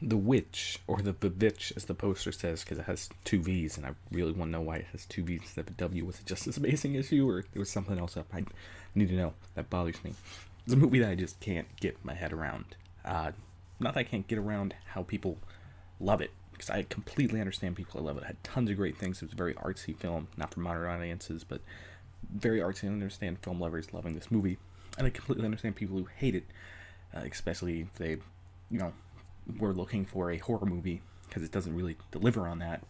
The Witch, or the Bewitch, as the poster says, because it has two V's, and I really want to know why it has two V's instead of a W. Was it just this amazing issue, or there was something else up? I need to know. That bothers me. It's a movie that I just can't get my head around. Not that I can't get around how people love it, because I completely understand people that love it. It had tons of great things. It was a very artsy film, not for modern audiences, but very artsy. I understand film lovers loving this movie, and I completely understand people who hate it, especially if they, were looking for a horror movie, because it doesn't really deliver on that.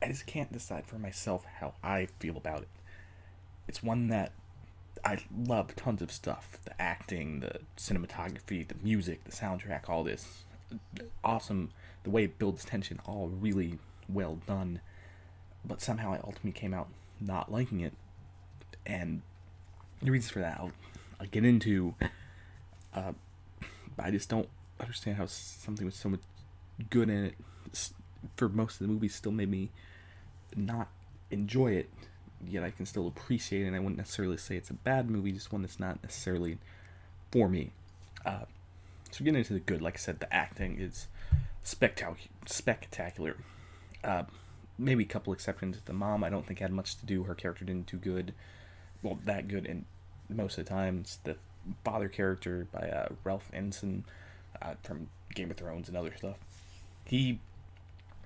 I just can't decide for myself how I feel about it. It's one that I love tons of stuff. The acting, the cinematography, the music, the soundtrack, all this. Awesome. The way it builds tension, all really well done. But somehow I ultimately came out not liking it. And the reasons for that I'll get into. But I just don't understand how something with so much good in it for most of the movie still made me not enjoy it, yet I can still appreciate it, and I wouldn't necessarily say it's a bad movie, just one that's not necessarily for me. So getting into the good, like I said, the acting is spectacular. Maybe a couple exceptions. The mom, I don't think had much to do. Her character didn't do good. Well, that good in most of the times. The father character by Ralph Ensign from Game of Thrones and other stuff. He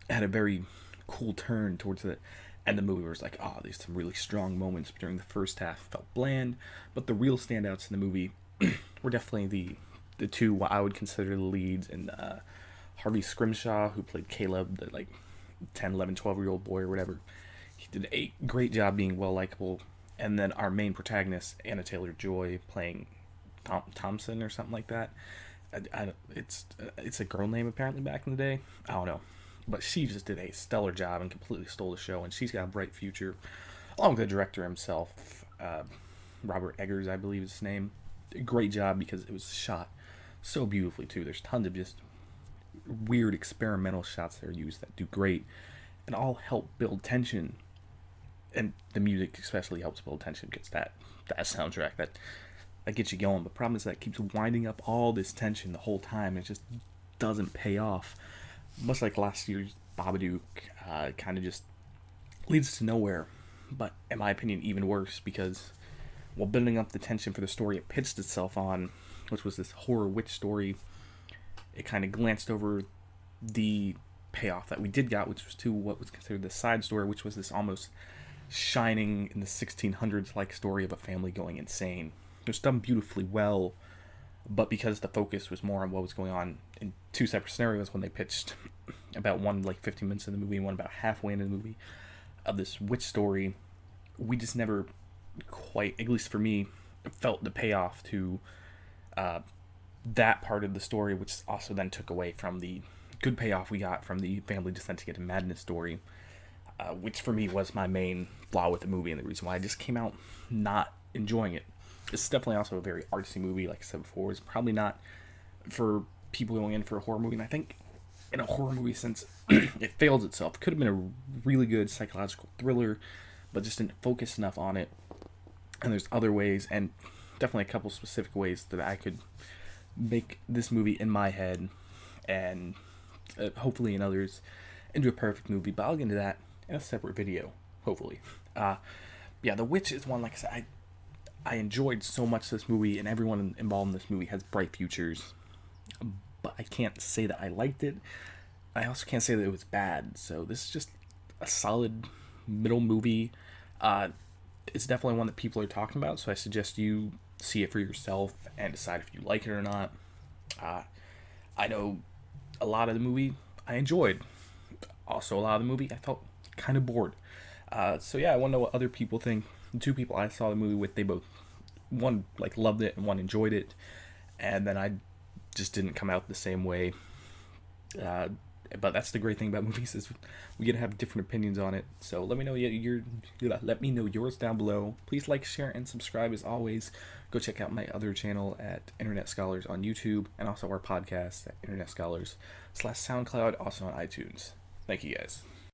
had a very cool turn towards the end of the movie where it's like, there's some really strong moments during the first half. Felt bland, but the real standouts in the movie were definitely the two what I would consider the leads, and Harvey Scrimshaw, who played Caleb, the 10, 11, 12-year-old boy or whatever. He did a great job being well likable. And then our main protagonist, Anna Taylor-Joy, playing Thompson or something like that. It's a girl name apparently back in the day. I don't know, but she just did a stellar job and completely stole the show. And she's got a bright future, along with the director himself, Robert Eggers, I believe is his name. Great job because it was shot so beautifully too. There's tons of just weird experimental shots that are used that do great, and all help build tension. And the music especially helps build tension because that soundtrack that gets you going. But the problem is that it keeps winding up all this tension the whole time. It just doesn't pay off. Much like last year's Babadook, kind of just leads to nowhere. But in my opinion, even worse, because while building up the tension for the story it pitched itself on, which was this horror witch story, it kind of glanced over the payoff that we did get, which was to what was considered the side story, which was this almost shining in the 1600s like story of a family going insane. It was done beautifully well, but because the focus was more on what was going on in two separate scenarios when they pitched about one 15 minutes in the movie and one about halfway into the movie of this witch story, we just never quite, at least for me, felt the payoff to that part of the story, which also then took away from the good payoff we got from the family descent to get to madness story, which for me was my main flaw with the movie and the reason why I just came out not enjoying it. It's definitely also a very artsy movie, like I said before. It's probably not for people going in for a horror movie, and I think in a horror movie, since it failed itself, it could have been a really good psychological thriller, but just didn't focus enough on it. And there's other ways, and definitely a couple specific ways that I could make this movie in my head, and hopefully in others, into a perfect movie. But I'll get into that in a separate video, hopefully. The Witch is one, like I said, I enjoyed so much this movie, and everyone involved in this movie has bright futures. But I can't say that I liked it. I also can't say that it was bad. So this is just a solid middle movie. It's definitely one that people are talking about, so I suggest you see it for yourself and decide if you like it or not. I know a lot of the movie I enjoyed. Also, a lot of the movie I felt kind of bored. I want to know what other people think. The two people I saw the movie with, they both, one loved it and one enjoyed it, and then I just didn't come out the same way. But that's the great thing about movies, is we get to have different opinions on it. So let me know yours down below. Please like, share, and subscribe as always. Go check out my other channel at Internet Scholars on YouTube, and also our podcast at Internet Scholars /SoundCloud, also on iTunes. Thank you guys.